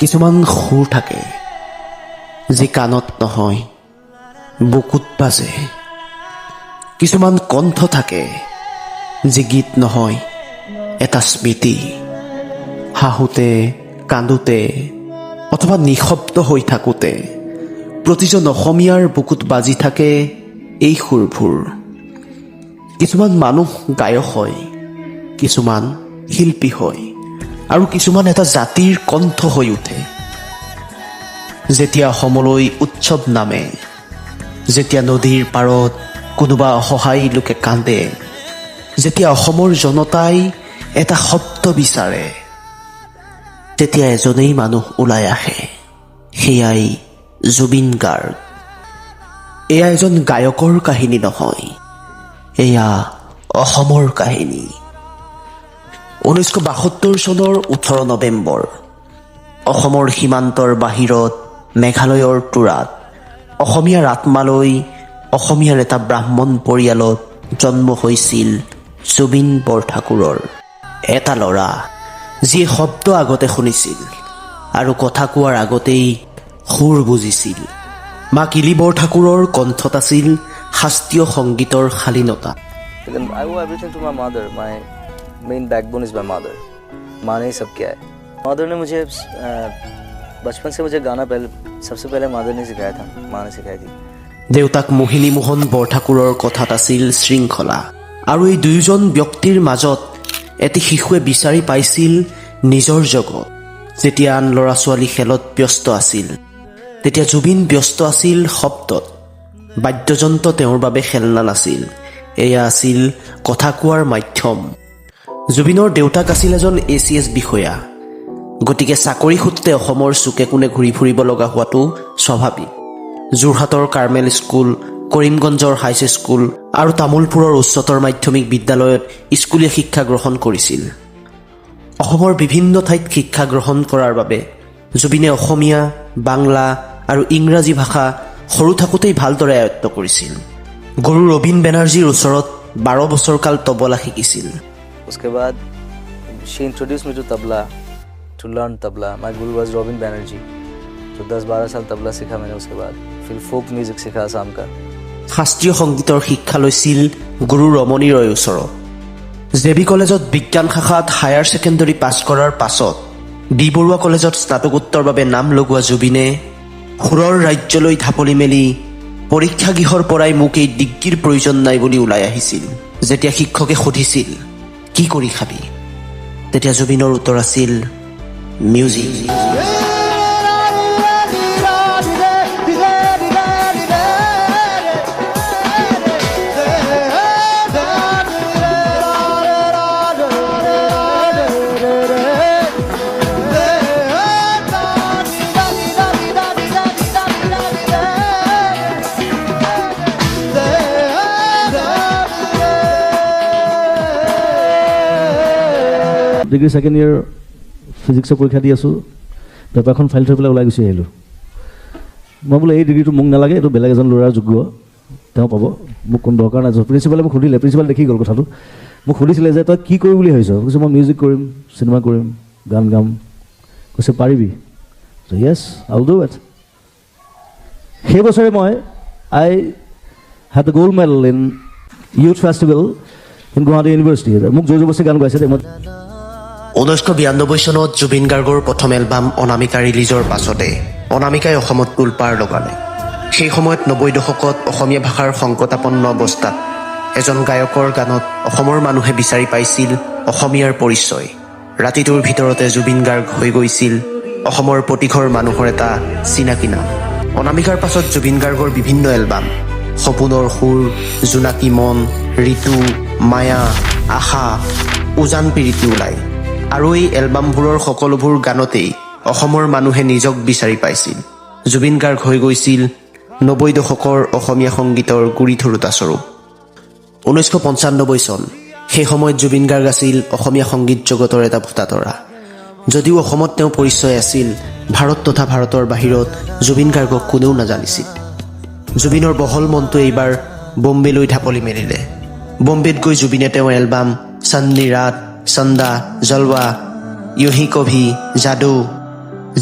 কিছুমান সুৰ থাকে যি কাণত নহয় বুকুত বাজে, কিছুমান কণ্ঠ থাকে যি গীত নহয় এটা স্মৃতি। হাঁহোতে কান্দোতে অথবা নিঃশব্দ হৈ থাকোঁতে প্ৰতিজন অসমীয়াৰ বুকুত বাজি থাকে এই সুৰবোৰ। কিছুমান মানুহ গায়ক হয়, কিছুমান শিল্পী হয়, আৰু কিছুমান এটা জাতিৰ কণ্ঠ হৈ উঠে। যেতিয়া অসমলৈ উৎসৱ নামে, যেতিয়া নদীৰ পাৰত কোনোবা অসহায় লোকে কান্দে, যেতিয়া অসমৰ জনতাই এটা শব্দ বিচাৰে, তেতিয়া এজনেই মানুহ ওলাই আহে, সেয়াই জুবিন গাৰ্গ। এয়া এজন গায়কৰ কাহিনী নহয়, এয়া অসমৰ কাহিনী। 1972 চনৰ 18 নৱেম্বৰ অসমৰ সীমান্তৰ বাহিৰত মেঘালয়ৰ তুৰাত অসমীয়াৰ আত্মালৈ অসমীয়াৰ এটা ব্ৰাহ্মণ পৰিয়ালত জন্ম হৈছিল জুবিন বৰঠাকুৰৰ। এটা ল'ৰা যিয়ে শব্দ আগতে শুনিছিল আৰু কথা কোৱাৰ আগতেই সুৰ বুজিছিল। মা কিলি বৰঠাকুৰৰ কণ্ঠত আছিল শাস্ত্ৰীয় সংগীতৰ শালীনতা। I owe everything to my mother. My main backbone is my mother. माँ ने सब किया है। मदर ने मुझे बचपन से मुझे गाना सबसे पहले मदर ने सिखाया था, माँ ने सिखाई थी। দেউতাক মোহিনী মোহন বৰঠাকুৰৰ কথাত আছিল শৃংখলা, আৰু এই দুয়োজন ব্যক্তিৰ মাজত এটি শিশুৱে বিচাৰি পাইছিল নিজৰ জগত। যেতিয়া আন ল'ৰা ছোৱালী খেলত ব্যস্ত আছিল, তেতিয়া জুবিন ব্যস্ত আছিল শব্দত। বাদ্যযন্ত্ৰ তেওঁৰ বাবে খেলনা নাছিল, এয়া আছিল কথা কোৱাৰ মাধ্যম। জুবিনৰ দেউতাক আছিল এজন ACS বিষয়া, গতিকে চাকৰি সূত্ৰে অসমৰ চুকে কোণে ঘূৰি ফুৰিব লগা হোৱাটো স্বাভাৱিক। যোৰহাটৰ কাৰ্মেল স্কুল, কৰিমগঞ্জৰ হাইছ স্কুল আৰু তামোলপুৰৰ উচ্চতৰ মাধ্যমিক বিদ্যালয়ত স্কুলীয়া শিক্ষা গ্ৰহণ কৰিছিল। অসমৰ বিভিন্ন ঠাইত শিক্ষা গ্ৰহণ কৰাৰ বাবে জুবিনে অসমীয়া, বাংলা আৰু ইংৰাজী ভাষা সৰু থাকোঁতেই ভালদৰে আয়ত্ব কৰিছিল। গুৰু ৰবীন বেনাৰ্জীৰ ওচৰত 12 বছৰ কাল তবলা শিকিছিল। उसके बाद she introduced me to tabla, to learn tabla. My guru was Robin Banerjee. तो 10-12 साल तबला सीखा मैंने। उसके बाद फिर फोक म्यूजिक सीखा आसाम का। শাস্ত্ৰীয় সংগীতৰ শিক্ষা লৈছিল গুৰু ৰমণী ৰয়ৰ ওচৰত। JB কলেজত বিজ্ঞান শাখাত হায়াৰ ছেকেণ্ডেৰী পাছ কৰাৰ পাছত বি বৰুৱা কলেজত স্নাতকোত্তৰ বাবে নাম লগোৱা জুবিনে সুৰৰ ৰাজ্যলৈ ঢাপলি মেলি পৰীক্ষাগৃহৰ পৰাই মোক এই ডিগ্ৰীৰ প্ৰয়োজন নাই বুলি ওলাই আহিছিল। যেতিয়া শিক্ষকে সুধিছিল কি কৰি খাবি, তেতিয়া জুবিনৰ উত্তৰ আছিল মিউজিক। ডিগ্ৰী ছেকেণ্ড ইয়েৰ ফিজিক্সৰ পৰীক্ষা দি আছোঁ, পেপাৰখন ফাইল থৈ পেলাই ওলাই গুচি আহিলোঁ। মই বোলো এই ডিগ্ৰীটো মোক নালাগে, এইটো বেলেগ এজন ল'ৰাৰ যোগ্য, তেওঁ পাব, মোক কোনো দৰকাৰ নাই। প্ৰিন্সিপালে মোক সুধিলে, প্ৰিন্সিপাল দেখি গ'ল কথাটো। মোক সুধিছিলে যে তই কি কৰিম বুলি ভাবিছ? কৈছে মই মিউজিক কৰিম, চিনেমা কৰিম, গান গাম। কৈছে পাৰিবি? Yes, I will do it. সেই বছৰে মই I had the gold medal in youth festival in Guwahati university. মোক জোৰ জবৰদস্তি গান গাইছে। 1992 চনত জুবিন গাৰ্গৰ প্ৰথম এলবাম অনামিকা ৰিলিজৰ পাছতে অনামিকাই অসমত তোলপাৰ লগালে। সেই সময়ত 90 দশকত অসমীয়া ভাষাৰ সংকটাপন্ন অৱস্থাত এজন গায়কৰ গানত অসমৰ মানুহে বিচাৰি পাইছিল অসমীয়াৰ পৰিচয়। ৰাতিটোৰ ভিতৰতে জুবিন গাৰ্গ হৈ গৈছিল অসমৰ প্ৰতিঘৰ মানুহৰ এটা চিনাকি নাম। অনামিকাৰ পাছত জুবিন গাৰ্গৰ বিভিন্ন এলবাম সপোনৰ সুৰ, জোনাকী মন, ঋতু, মায়া, আশা, উজান পিৰিতি ওলায়। আৰু এই এলবামবোৰৰ সকলোবোৰ গানতেই অসমৰ মানুহে নিজক বিচাৰি পাইছিল। জুবিন গাৰ্গ হৈ গৈছিল 90 দশকৰ অসমীয়া সংগীতৰ গুৰি ধৰোঁতাস্বৰূপ। 1995 চন, সেই সময়ত জুবিন গাৰ্গ আছিল অসমীয়া সংগীত জগতৰ এটা ভোটাতৰা। যদিও অসমত তেওঁ পৰিচয় আছিল, ভাৰত তথা ভাৰতৰ বাহিৰত জুবিন গাৰ্গক কোনেও নাজানিছিল। জুবিনৰ বহল মনটো এইবাৰ বম্বেলৈ ঢাপলি মেলিলে। বম্বেত গৈ জুবিনে তেওঁৰ এলবাম চান্দনী ৰাত, চন্দা, জলৱা, ইয়হি কভি, যাদু,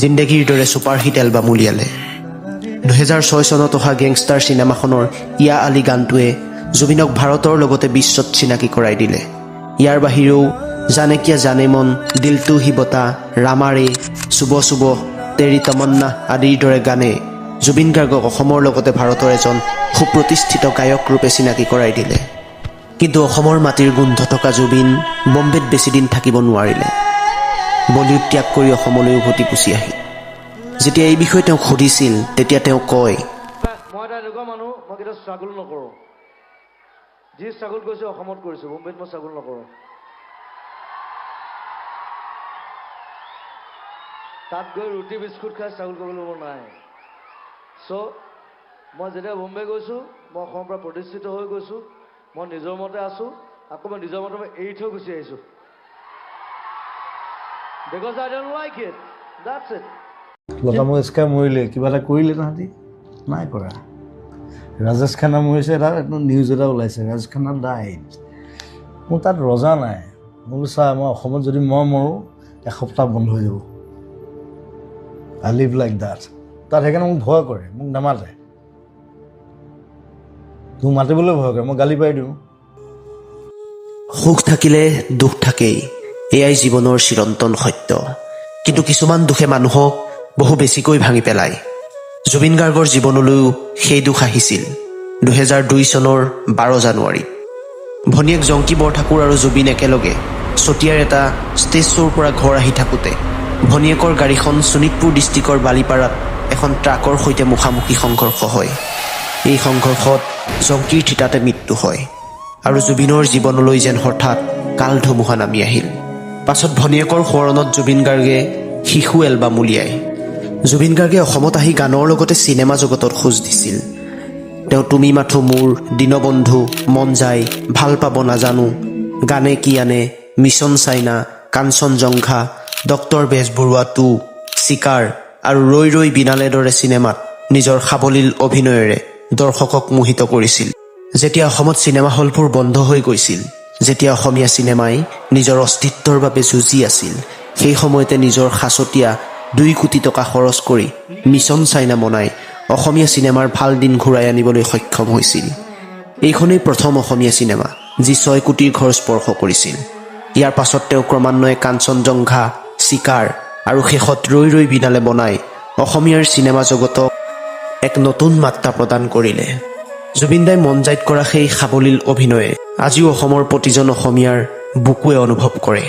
জিন্দেগীৰ দৰে ছুপাৰহিট এলবাম উলিয়ালে। 2006 চনত অহা গেংষ্টাৰ চিনেমাখনৰ ইয়া আলী গানটোৱে জুবিনক ভাৰতৰ লগতে বিশ্বত চিনাকি কৰাই দিলে। ইয়াৰ বাহিৰেও জানে কিয়া জানে মন, দিল তু হি বতা, ৰামাৰে, চুব চুব, তেৰি তমন্না আদিৰ দৰে গানে জুবিন গাৰ্গক অসমৰ লগতে ভাৰতৰ এজন সুপ্ৰতিষ্ঠিত গায়ক ৰূপে চিনাকি কৰাই দিলে। কিন্তু অসমৰ মাটিৰ গোন্ধ থকা জুবিন বম্বেত বেছিদিন থাকিব নোৱাৰিলে। বলিউড ত্যাগ কৰি অসমলৈ উভতি গুচি আহিল। যেতিয়া এই বিষয়ে তেওঁক সুধিছিল তেতিয়া তেওঁ কয়, মই এটা এনেকুৱা মানুহ, মই কেতিয়াও ষ্ট্ৰাগল নকৰোঁ। যি ষ্ট্ৰাগল কৰিছোঁ অসমত কৰিছোঁ, বম্বেত মই ষ্ট্ৰাগল নকৰোঁ। তাত গৈ ৰুটি বিস্কুট খাই ষ্ট্ৰাগল কৰিবলৈ মোৰ নাই। চ' মই যেতিয়া বম্বে গৈছোঁ, মই অসমৰ পৰা প্ৰতিষ্ঠিত হৈ গৈছোঁ, মই নিজৰ মতে আছোঁ, আকৌ মই নিজৰ মতে এৰি থৈ গুচি আহিছোঁ। Because I don't like it, that's it. Lata Mangeshkar মৰিলে, কিবা এটা কৰিলে তাহাঁতি? নাই কৰা। ৰাজেশ খান্না মৰিছে, এটা নিউজ এটা ওলাইছে, ৰাজেশ খান্না ডাইড। মোৰ তাত ৰজা নাই। মই বোলো চা, মই অসমত যদি মই মৰোঁ এসপ্তাহ বন্ধ হৈ যাব। I live like ডাট। তাত সেইকাৰণে মোক ভয় কৰে, মোক নামাতে। মোক মাতিবলৈ ভয় কৰে, মই গালি পাই দিওঁ। সুখ থাকিলে দুখ থাকেই, এয়াই জীৱনৰ চিৰন্তন সত্য। কিন্তু কিছুমান দুখে মানুহক বহু বেছিকৈ ভাঙি পেলায়। জুবিন গাৰ্গৰ জীৱনলৈও সেই দুখ আহিছিল 2002 চনৰ 12 জানুৱাৰীত। ভনীয়েক জংকী বৰঠাকুৰ আৰু জুবিন একেলগে চতিয়াৰ এটা ষ্টেজ শ্ব'ৰ পৰা ঘৰ আহি থাকোঁতে ভনীয়েকৰ গাড়ীখন শোণিতপুৰ ডিষ্ট্ৰিক্টৰ বালিপাৰাত এখন ট্ৰাকৰ সৈতে মুখামুখি সংঘৰ্ষ হয়। এই সংঘৰ্ষত জংকীৰ থিতাতে মৃত্যু হয় আৰু জুবিনৰ জীৱনলৈ যেন হঠাৎ কাল ধুমুহা নামি আহিল। পাছত ভনীয়েকৰ সোঁৱৰণত জুবিন গাৰ্গে শিশু এলবাম উলিয়ায়। জুবিন গাৰ্গে অসমত আহি গানৰ লগতে চিনেমা জগতত খোজ দিছিল। তেওঁ তুমি মাথো মোৰ, দীনবন্ধু, মন যায়, ভাল পাব নাজানো, গানে কি আনে, mission China, Kanchenjunga, doctor Bezbaruah 2, চিকাৰ আৰু ৰৈ ৰৈ বিনালে দৰে চিনেমাত নিজৰ সাৱলীল অভিনয়েৰে দৰ্শকক মোহিত কৰিছিল। যেতিয়া অসমত চিনেমা হলবোৰ বন্ধ হৈ গৈছিল, যেতিয়া অসমীয়া চিনেমাই নিজৰ অস্তিত্বৰ বাবে যুঁজি আছিল, সেই সময়তে নিজৰ সাঁচতীয়া 2 কোটি টকা খৰচ কৰি মিছন চাইনা বনাই অসমীয়া চিনেমাৰ ভাল দিন ঘূৰাই আনিবলৈ সক্ষম হৈছিল। এইখনেই প্ৰথম অসমীয়া চিনেমা যি 6 কোটিৰ ঘৰ স্পৰ্শ কৰিছিল। ইয়াৰ পাছত তেওঁ ক্ৰমান্বয়ে কাঞ্চনজংঘা, চিকাৰ আৰু শেষত ৰৈ ৰৈ বিনালে বনাই অসমীয়াৰ চিনেমা জগতক এক নতুন মাত্ৰা প্ৰদান কৰিলে। জুবিন দাই মন যাইত কৰা সেই সাৱলীল অভিনয়ে আজিও অসমৰ প্ৰতিজন অসমীয়াৰ বুকুৱে অনুভৱ কৰে।